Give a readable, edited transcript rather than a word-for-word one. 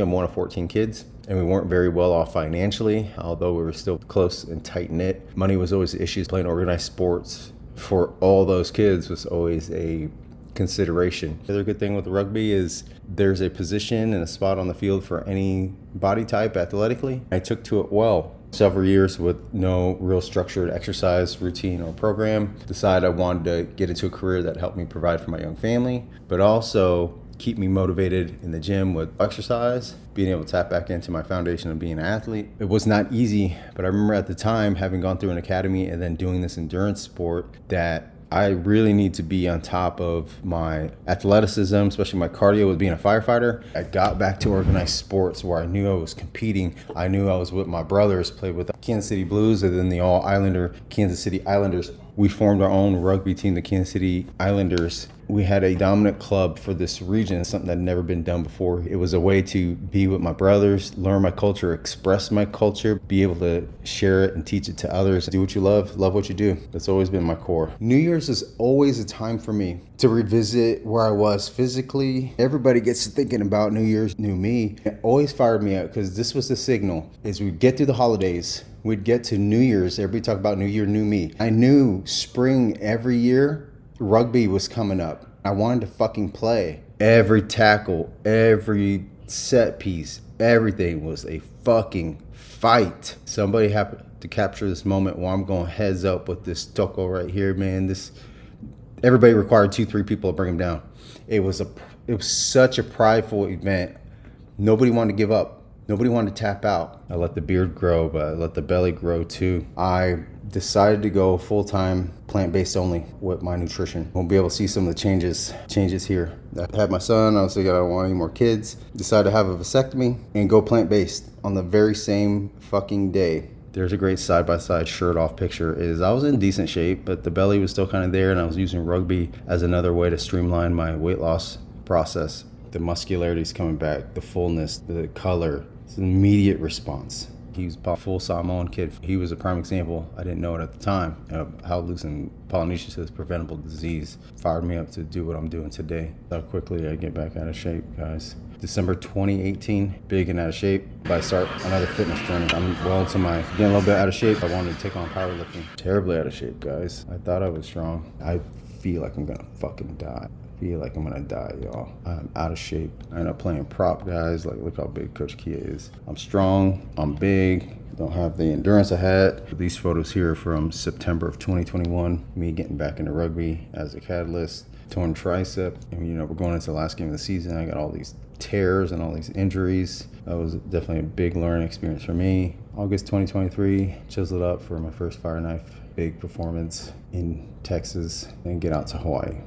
I'm one of 14 kids, and we weren't very well off financially, although we were still close and tight-knit. Money was always the issue. Playing organized sports for all those kids was always a consideration. The other good thing with rugby is there's a position and a spot on the field for any body type athletically. I took to it well. Several years with no real structured exercise routine or program. Decided I wanted to get into a career that helped me provide for my young family, but also keep me motivated in the gym with exercise, being able to tap back into my foundation of being an athlete. It was not easy, but I remember at the time having gone through an academy and then doing this endurance sport that I really need to be on top of my athleticism, especially my cardio with being a firefighter. I got back to organized sports where I knew I was competing. I knew I was with my brothers, played with the Kansas City Blues and then the all-Islander Kansas City Islanders. We formed our own rugby team, the Kansas City Islanders. We had a dominant club for this region, something that had never been done before. It was a way to be with my brothers, learn my culture, express my culture, be able to share it and teach it to others. Do what you love what you do. That's always been my core. New Year's is always a time for me to revisit where I was physically. Everybody gets to thinking about New Year's, new me. It always fired me up because this was the signal. As we get through the holidays, we'd get to New Year's, everybody talk about New Year, new me. I knew spring every year, rugby was coming up. I wanted to fucking play. Every tackle, every set piece, everything was a fucking fight. Somebody happened to capture this moment while I'm going heads up with this toko right here, man. Everybody required 2-3 people to bring him down. It was such a prideful event. Nobody wanted to give up. Nobody wanted to tap out. I let the beard grow, but I let the belly grow too. I decided to go full-time plant-based only with my nutrition. We'll be able to see some of the changes here. I had my son, I was thinking I don't want any more kids. Decided to have a vasectomy and go plant-based on the very same fucking day. There's a great side-by-side shirt-off picture. I was in decent shape, but the belly was still kind of there, and I was using rugby as another way to streamline my weight loss process. The muscularity is coming back, the fullness, the color. It's an immediate response. He was a full Samoan kid. He was a prime example, I didn't know it at the time, of how losing Polynesian is preventable disease. Fired me up to do what I'm doing today. How quickly I get back out of shape, guys. December 2018, big and out of shape. But I start another fitness journey. I'm well into getting a little bit out of shape. I wanted to take on powerlifting. Terribly out of shape, guys. I thought I was strong. I feel like I'm gonna fucking die. Feel like I'm gonna die, y'all. I'm out of shape. I end up playing prop, guys. Like, look how big Coach Kia is. I'm strong, I'm big, don't have the endurance I had. These photos here are from September of 2021, me getting back into rugby as a catalyst, torn tricep. And we're going into the last game of the season. I got all these tears and all these injuries. That was definitely a big learning experience for me. August 2023, chiseled up for my first fire knife, big performance in Texas, and get out to Hawaii.